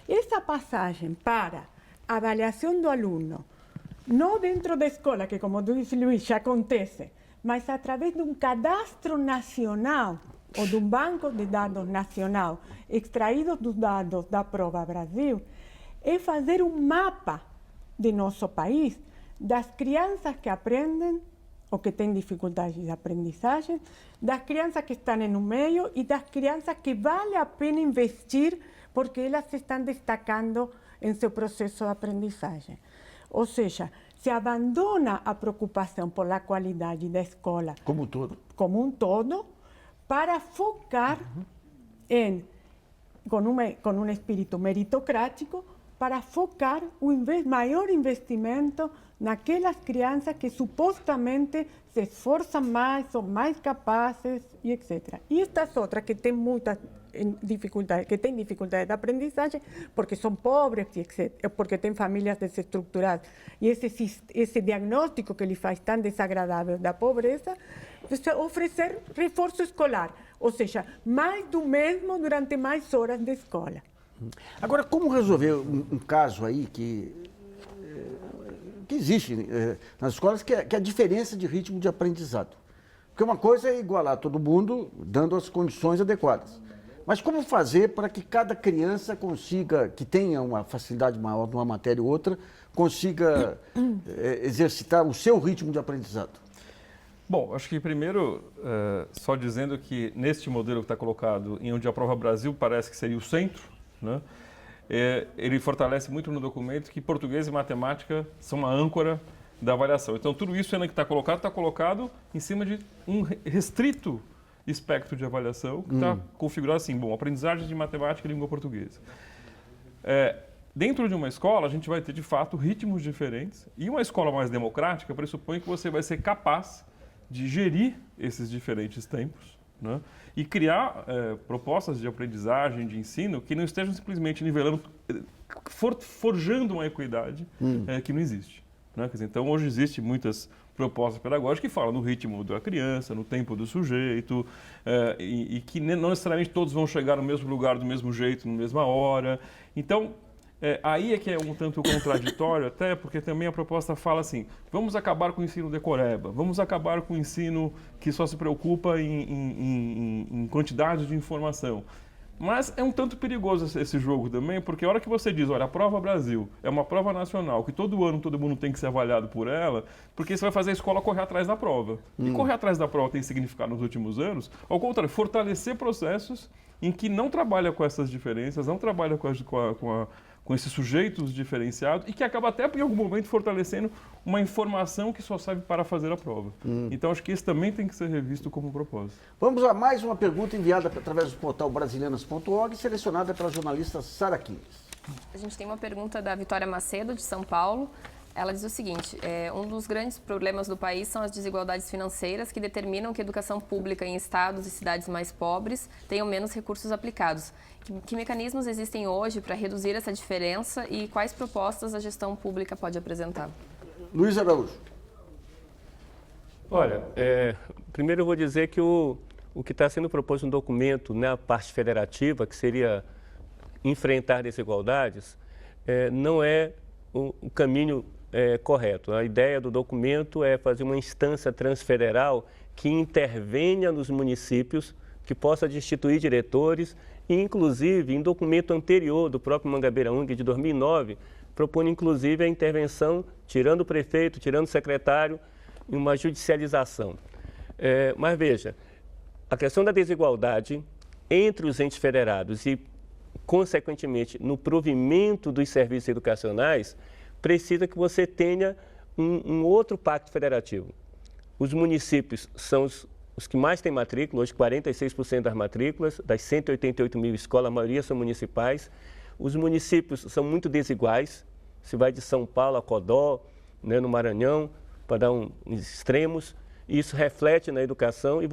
Essa passagem para a avaliação do aluno, não dentro da escola, que como disse Luiz, já acontece, mas através de um cadastro nacional ou de um banco de dados nacional, extraídos dos dados da Prova Brasil, é fazer um mapa de nosso país das crianças que aprendem ou que têm dificuldades de aprendizagem, das crianças que estão no meio e das crianças que vale a pena investir porque elas se estão destacando em seu processo de aprendizagem. Ou seja, se abandona a preocupação pela qualidade da escola
como um todo,
para focar com um espírito meritocrático, para focar o maior investimento naquelas crianças que supostamente se esforçam mais, são mais capazes, e etc. E estas outras que têm muitas dificuldades, de aprendizagem, porque são pobres, etc., porque têm famílias desestruturadas. E esse diagnóstico que ele faz tão desagradável da pobreza, oferecer reforço escolar, ou seja, mais do mesmo durante mais horas de escola.
Agora, como resolver um caso aí que existe nas escolas, que é a diferença de ritmo de aprendizado? Porque uma coisa é igualar todo mundo, dando as condições adequadas. Mas como fazer para que cada criança consiga, que tenha uma facilidade maior de uma matéria ou outra, consiga exercitar o seu ritmo de aprendizado?
Bom, acho que primeiro, só dizendo que neste modelo que está colocado, em onde a Prova Brasil parece que seria o centro, né, ele fortalece muito no documento que português e matemática são uma âncora da avaliação. Então, tudo isso que está colocado em cima de um restrito espectro de avaliação que está configurado assim, bom, aprendizagem de matemática e língua portuguesa. Dentro de uma escola, a gente vai ter, de fato, ritmos diferentes, e uma escola mais democrática pressupõe que você vai ser capaz de gerir esses diferentes tempos, né, e criar propostas de aprendizagem, de ensino, que não estejam simplesmente nivelando, forjando uma equidade que não existe. Né? Quer dizer, então, hoje existem muitas propostas pedagógicas que falam no ritmo da criança, no tempo do sujeito, e que não necessariamente todos vão chegar no mesmo lugar, do mesmo jeito, na mesma hora. Então, aí é que é um tanto contraditório, até porque também a proposta fala assim, vamos acabar com o ensino decoreba, vamos acabar com o ensino que só se preocupa em quantidade de informação. Mas é um tanto perigoso esse jogo também, porque a hora que você diz, olha, a Prova Brasil é uma prova nacional, que todo ano todo mundo tem que ser avaliado por ela, porque você vai fazer a escola correr atrás da prova. E correr atrás da prova tem significado nos últimos anos, ao contrário, fortalecer processos em que não trabalha com essas diferenças, não trabalha com esses sujeitos diferenciados e que acaba até em algum momento fortalecendo uma informação que só serve para fazer a prova. Então, acho que esse também tem que ser revisto como propósito.
Vamos a mais uma pergunta enviada através do portal brasilianas.org, selecionada pela jornalista Sara Quines.
A gente tem uma pergunta da Vitória Macedo, de São Paulo. Ela diz o seguinte, um dos grandes problemas do país são as desigualdades financeiras que determinam que a educação pública em estados e cidades mais pobres tenham menos recursos aplicados. Que mecanismos existem hoje para reduzir essa diferença e quais propostas a gestão pública pode apresentar?
Luiz Araújo.
Olha, primeiro eu vou dizer que o que está sendo proposto no documento, na parte federativa, que seria enfrentar desigualdades, não é o caminho correto. A ideia do documento é fazer uma instância transfederal que intervenha nos municípios, que possa destituir diretores e, inclusive, em documento anterior do próprio Mangabeira Unger, de 2009, propõe, inclusive, a intervenção, tirando o prefeito, tirando o secretário, em uma judicialização. Mas, veja, a questão da desigualdade entre os entes federados e, consequentemente, no provimento dos serviços educacionais, precisa que você tenha um outro pacto federativo. Os municípios são os que mais têm matrícula, hoje 46% das matrículas, das 188 mil escolas, a maioria são municipais. Os municípios são muito desiguais, se vai de São Paulo a Codó, né, no Maranhão, para dar uns extremos. Isso reflete na educação e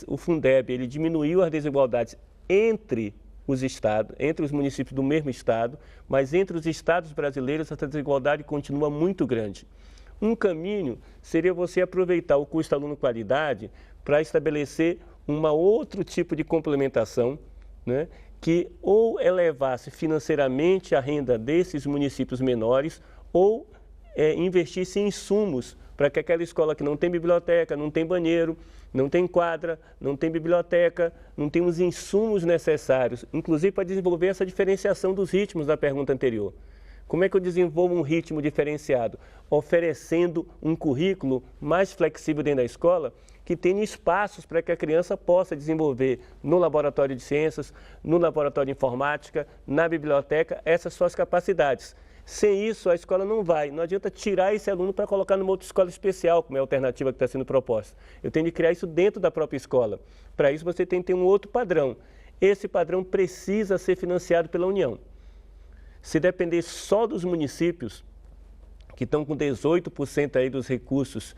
o Fundeb ele diminuiu as desigualdades entre os estados, entre os municípios do mesmo estado, mas entre os estados brasileiros essa desigualdade continua muito grande. Um caminho seria você aproveitar o custo aluno-qualidade para estabelecer outro tipo de complementação, né, que ou elevasse financeiramente a renda desses municípios menores ou investisse em insumos para que aquela escola que não tem biblioteca, não tem banheiro, não tem quadra, não tem biblioteca, não tem os insumos necessários, inclusive para desenvolver essa diferenciação dos ritmos da pergunta anterior. Como é que eu desenvolvo um ritmo diferenciado? Oferecendo um currículo mais flexível dentro da escola, que tenha espaços para que a criança possa desenvolver no laboratório de ciências, no laboratório de informática, na biblioteca, essas suas capacidades. Sem isso, a escola não vai. Não adianta tirar esse aluno para colocar numa outra escola especial, como é a alternativa que está sendo proposta. Eu tenho de criar isso dentro da própria escola. Para isso, você tem que ter um outro padrão. Esse padrão precisa ser financiado pela União. Se depender só dos municípios, que estão com 18% aí dos recursos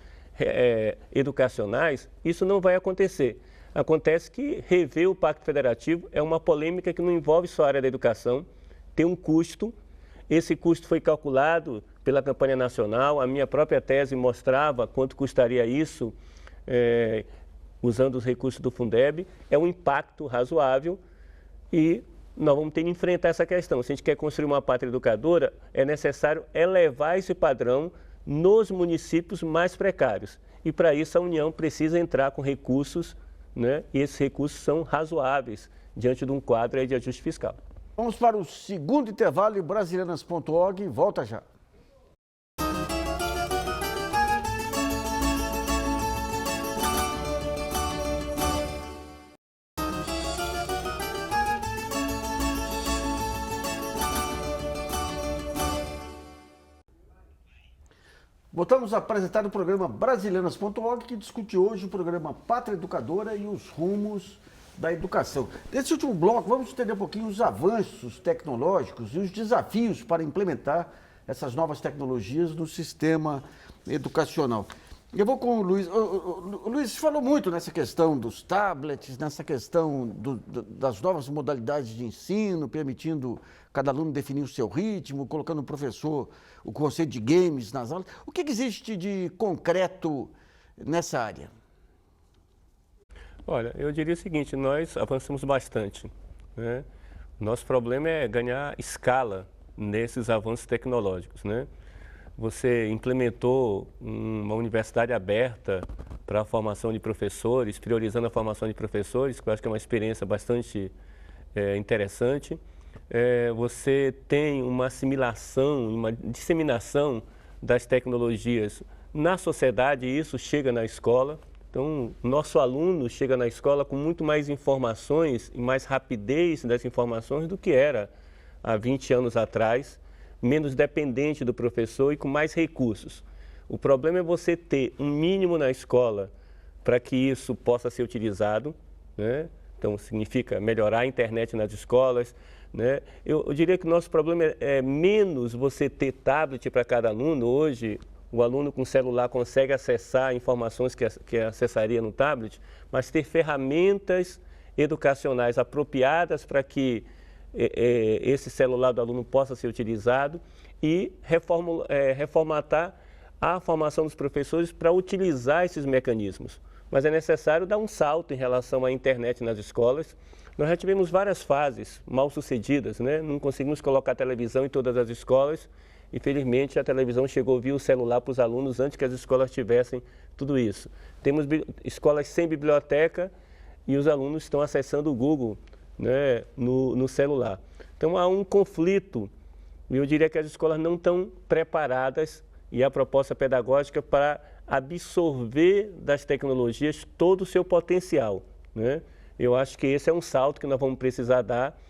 educacionais, isso não vai acontecer. Acontece que rever o Pacto Federativo é uma polêmica que não envolve só a área da educação, tem um custo. Esse custo foi calculado pela campanha nacional, a minha própria tese mostrava quanto custaria isso usando os recursos do Fundeb. É um impacto razoável e nós vamos ter que enfrentar essa questão. Se a gente quer construir uma pátria educadora, é necessário elevar esse padrão nos municípios mais precários. E para isso a União precisa entrar com recursos, né? E esses recursos são razoáveis diante de um quadro aí de ajuste fiscal.
Vamos para o segundo intervalo e Brasilianas.org volta já. Voltamos a apresentar o programa Brasilianas.org, que discute hoje o programa Pátria Educadora e os rumos da educação. Nesse último bloco, vamos entender um pouquinho os avanços tecnológicos e os desafios para implementar essas novas tecnologias no sistema educacional. Eu vou com o Luiz. O Luiz falou muito nessa questão dos tablets, nessa questão das novas modalidades de ensino, permitindo cada aluno definir o seu ritmo, colocando o professor o conceito de games nas aulas. O que existe de concreto nessa área?
Olha, eu diria o seguinte, nós avançamos bastante, né? Nosso problema é ganhar escala nesses avanços tecnológicos, né? Você implementou uma universidade aberta para a formação de professores, priorizando a formação de professores, que eu acho que é uma experiência bastante interessante. Você tem uma assimilação, uma disseminação das tecnologias na sociedade e isso chega na escola. Então, nosso aluno chega na escola com muito mais informações e mais rapidez das informações do que era há 20 anos atrás, menos dependente do professor e com mais recursos. O problema é você ter um mínimo na escola para que isso possa ser utilizado, né? Então, significa melhorar a internet nas escolas, né? Eu diria que o nosso problema é menos você ter tablet para cada aluno. Hoje, o aluno com celular consegue acessar informações que acessaria no tablet, mas ter ferramentas educacionais apropriadas para que esse celular do aluno possa ser utilizado e reformatar a formação dos professores para utilizar esses mecanismos. Mas é necessário dar um salto em relação à internet nas escolas. Nós já tivemos várias fases mal sucedidas, né? Não conseguimos colocar televisão em todas as escolas. Infelizmente, a televisão chegou via o celular para os alunos antes que as escolas tivessem tudo isso. Temos escolas sem biblioteca e os alunos estão acessando o Google, né, no celular. Então, há um conflito e eu diria que as escolas não estão preparadas e a proposta pedagógica para absorver das tecnologias todo o seu potencial, né? Eu acho que esse é um salto que nós vamos precisar dar,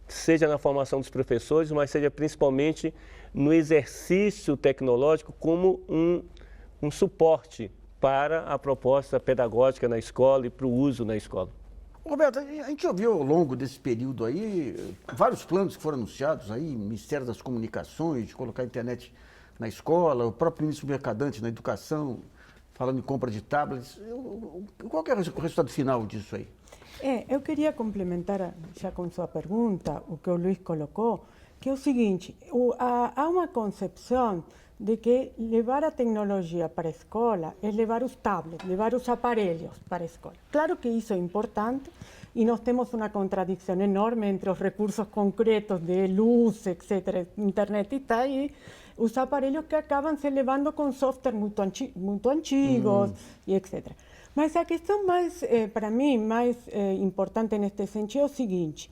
seja na formação dos professores, mas seja principalmente no exercício tecnológico como um suporte para a proposta pedagógica na escola e para o uso na escola.
Roberto, a gente ouviu ao longo desse período aí vários planos que foram anunciados aí, Ministério das Comunicações, de colocar a internet na escola, o próprio ministro Mercadante na educação, falando em compra de tablets. Qual que é o resultado final disso aí?
Eu queria complementar, já com sua pergunta, o que o Luiz colocou, que é o seguinte, há uma concepção de que levar a tecnologia para a escola é levar os tablets, levar os aparelhos para a escola. Claro que isso é importante e nós temos uma contradição enorme entre os recursos concretos de luz, etc., internet e os aparelhos que acabam se levando com software muito antigos e etc. Mas a questão mais, para mim, mais importante neste sentido é o seguinte,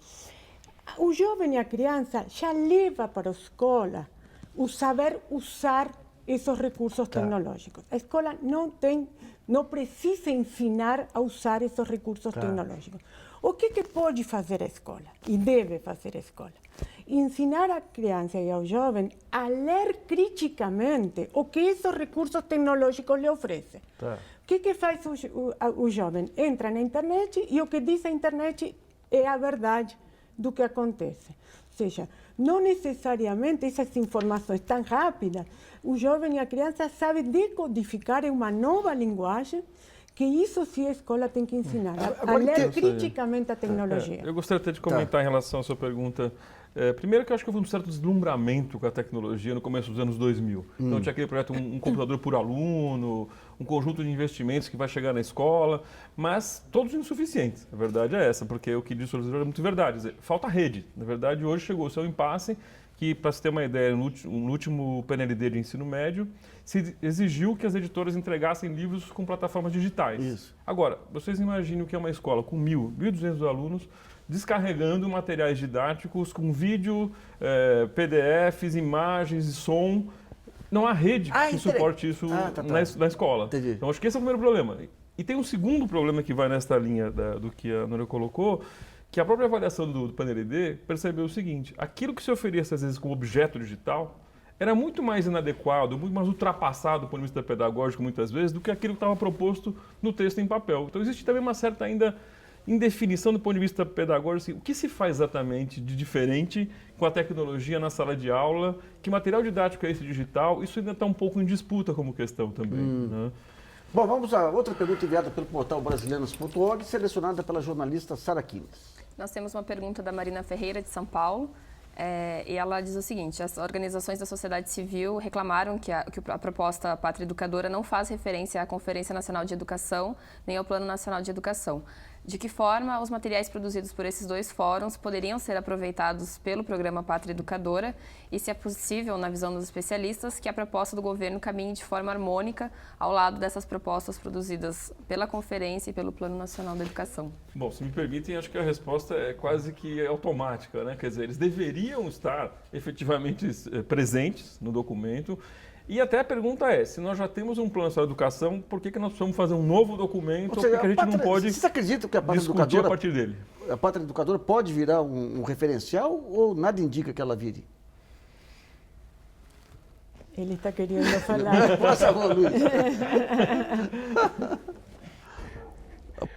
o jovem e a criança já leva para a escola o saber usar esses recursos tecnológicos. A escola não precisa ensinar a usar esses recursos tecnológicos. O que pode fazer a escola e deve fazer a escola? Ensinar à criança e ao jovem a ler criticamente o que esses recursos tecnológicos lhe oferecem. O que faz o jovem? Entra na internet e o que diz a internet é a verdade do que acontece. Ou seja, não necessariamente essas informações tão rápidas, o jovem e a criança sabem decodificar em uma nova linguagem, que isso sim a escola tem que ensinar, a ler criticamente a tecnologia.
Eu gostaria até de comentar em relação à sua pergunta. Primeiro que eu acho que houve um certo deslumbramento com a tecnologia no começo dos anos 2000. Então tinha aquele projeto, um computador por aluno, um conjunto de investimentos que vai chegar na escola, mas todos insuficientes. A verdade é essa, porque o que disse o Solicitor é muito verdade. Falta rede. Na verdade, hoje chegou-se ao impasse que, para se ter uma ideia, no último PNLD de ensino médio, se exigiu que as editoras entregassem livros com plataformas digitais.
Isso.
Agora, vocês imaginem o que é uma escola com 1.200 alunos descarregando materiais didáticos com vídeo, PDFs, imagens e som. Não há rede que suporte isso na escola.
Entendi.
Então, acho que esse é o primeiro problema. E tem um segundo problema que vai nesta linha do que a Núria colocou, que a própria avaliação do PNLD percebeu o seguinte: aquilo que se oferecia às vezes como objeto digital era muito mais inadequado, muito mais ultrapassado do ponto de vista pedagógico muitas vezes do que aquilo que estava proposto no texto em papel. Então existe também uma certa ainda indefinição do ponto de vista pedagógico, assim, o que se faz exatamente de diferente com a tecnologia na sala de aula, que material didático é esse digital, isso ainda está um pouco em disputa como questão também. Né?
Bom, vamos a outra pergunta enviada pelo portal brasileiros.org, selecionada pela jornalista Sara Quines.
Nós temos uma pergunta da Marina Ferreira, de São Paulo, e ela diz o seguinte: as organizações da sociedade civil reclamaram que a proposta Pátria Educadora não faz referência à Conferência Nacional de Educação nem ao Plano Nacional de Educação. De que forma os materiais produzidos por esses dois fóruns poderiam ser aproveitados pelo programa Pátria Educadora e se é possível, na visão dos especialistas, que a proposta do governo caminhe de forma harmônica ao lado dessas propostas produzidas pela Conferência e pelo Plano Nacional da Educação?
Bom, se me permitem, acho que a resposta é quase que automática, né? Quer dizer, eles deveriam estar efetivamente presentes no documento. E até a pergunta é, se nós já temos um plano nacional de educação, por que nós precisamos fazer um novo documento? Ou seja, por que a gente não pode
vocês acreditam que a Pátria
discutir
Educadora,
a partir dele?
A Pátria Educadora pode virar um referencial ou nada indica que ela vire?
Ele está querendo falar.
Passa a mão, Luiz.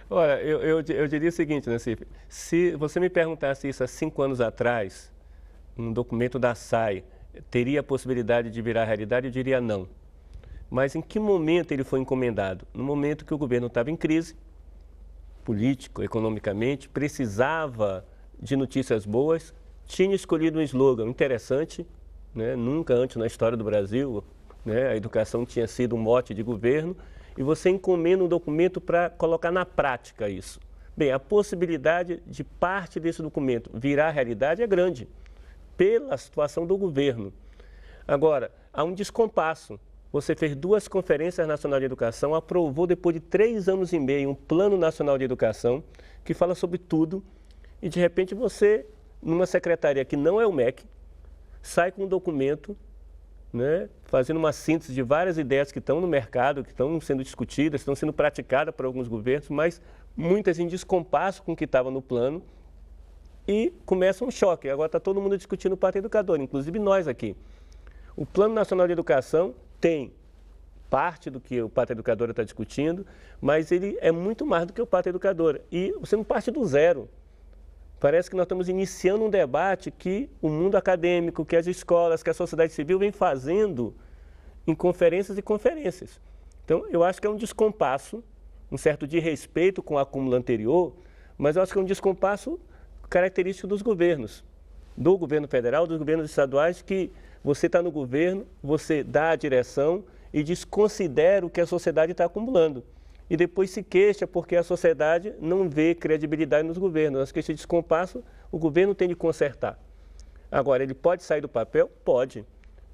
Olha, eu diria o seguinte, né, Cif? Se você me perguntasse isso há 5 anos atrás, um documento da SAI teria a possibilidade de virar realidade, eu diria não. Mas em que momento ele foi encomendado? No momento que o governo estava em crise, político, economicamente, precisava de notícias boas, tinha escolhido um slogan interessante, né? Nunca antes na história do Brasil, né? A educação tinha sido um mote de governo, e você encomenda um documento para colocar na prática isso. Bem, a possibilidade de parte desse documento virar realidade é grande, pela situação do governo. Agora, há um descompasso. Você fez 2 conferências nacionais de educação, aprovou depois de 3 anos e meio um plano nacional de educação que fala sobre tudo e de repente você, numa secretaria que não é o MEC, sai com um documento, né, fazendo uma síntese de várias ideias que estão no mercado, que estão sendo discutidas, estão sendo praticadas por alguns governos, mas muitas em descompasso com o que estava no plano. E começa um choque. Agora está todo mundo discutindo o Pátria Educadora, inclusive nós aqui. O Plano Nacional de Educação tem parte do que o Pátria Educadora está discutindo, mas ele é muito mais do que o Pátria Educadora. E você não parte do zero. Parece que nós estamos iniciando um debate que o mundo acadêmico, que as escolas, que a sociedade civil vem fazendo em conferências e conferências. Então, eu acho que é um descompasso, um certo desrespeito com o acúmulo anterior, mas eu acho que é um descompasso característico dos governos, do governo federal, dos governos estaduais, que você está no governo, você dá a direção e desconsidera o que a sociedade está acumulando. E depois se queixa porque a sociedade não vê credibilidade nos governos. Acho que esse descompasso o governo tem de consertar. Agora, ele pode sair do papel? Pode,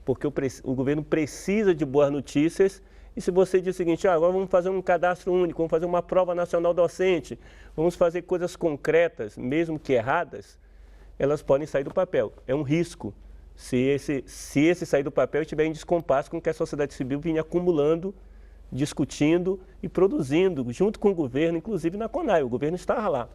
porque o governo precisa de boas notícias. E se você diz o seguinte, agora vamos fazer um cadastro único, vamos fazer uma prova nacional docente, vamos fazer coisas concretas, mesmo que erradas, elas podem sair do papel. É um risco se esse sair do papel estiver em descompasso com o que a sociedade civil vinha acumulando, discutindo e produzindo, junto com o governo, inclusive na CONAI. O governo estava lá.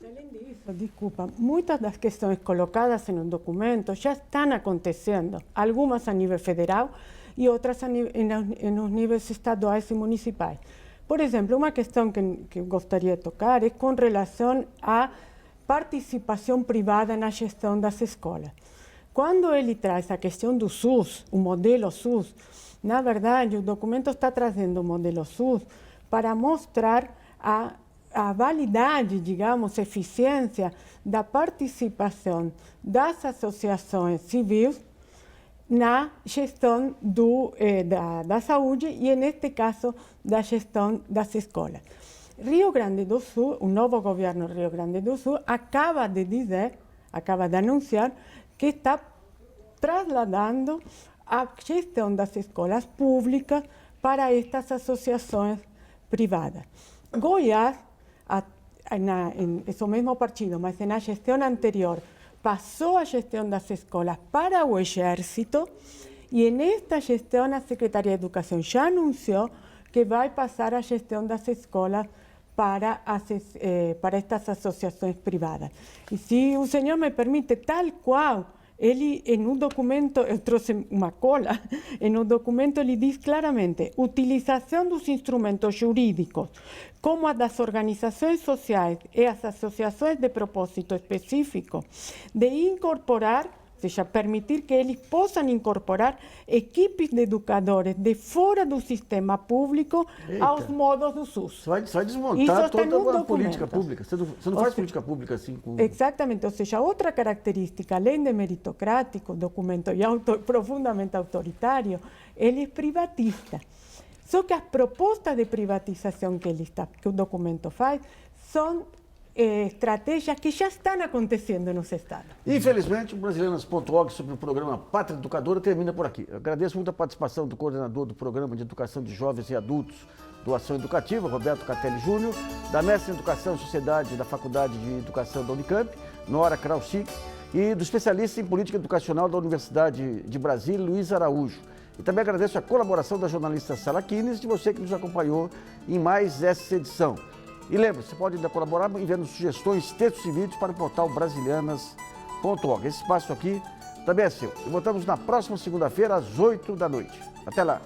Além disso, desculpa, muitas das questões colocadas em um documento já estão acontecendo, algumas a nível federal e outras nos níveis estaduais e municipais. Por exemplo, uma questão que gostaria de tocar é com relação à participação privada na gestão das escolas. Quando ele traz a questão do SUS, o modelo SUS, na verdade, o documento está trazendo o modelo SUS para mostrar a a validade, digamos, eficiência da participação das associações civis na gestão da saúde e, neste caso, da gestão das escolas. Rio Grande do Sul, o novo governo Rio Grande do Sul, acaba de anunciar que está trasladando a gestão das escolas públicas para estas associações privadas. Goiás, esse mesmo partido, mas na gestão anterior, passou a gestão das escolas para o Exército e nesta gestão a Secretaria de Educação já anunciou que vai passar a gestão das escolas para estas associações privadas. E se o senhor me permite, tal qual, ele, em um documento, eu trouxe uma cola, em um documento ele diz claramente: utilização dos instrumentos jurídicos, como a das organizações sociais e as associações de propósito específico, de incorporar, ou seja, permitir que eles possam incorporar equipes de educadores de fora do sistema público aos modos do SUS.
Você vai desmontar toda a política
documento.
pública. Você não faz política pública assim com...
Exatamente, ou seja, outra característica, além de meritocrático, o documento é profundamente autoritário, ele é privatista. Só que as propostas de privatização que o documento faz são estratégias que já estão acontecendo nos estados.
Infelizmente, o Brasileiras.org sobre o programa Pátria Educadora termina por aqui. Eu agradeço muito a participação do coordenador do Programa de Educação de Jovens e Adultos do Ação Educativa, Roberto Catelli Júnior, da mestre em Educação e Sociedade da Faculdade de Educação da Unicamp, Nora Krausik, e do especialista em Política Educacional da Universidade de Brasília, Luiz Araújo. E também agradeço a colaboração da jornalista Sara Kines e de você que nos acompanhou em mais essa edição. E lembre-se, você pode ainda colaborar enviando sugestões, textos e vídeos para o portal brasilianas.org. Esse espaço aqui também é seu. E voltamos na próxima segunda-feira, às 8 da noite. Até lá!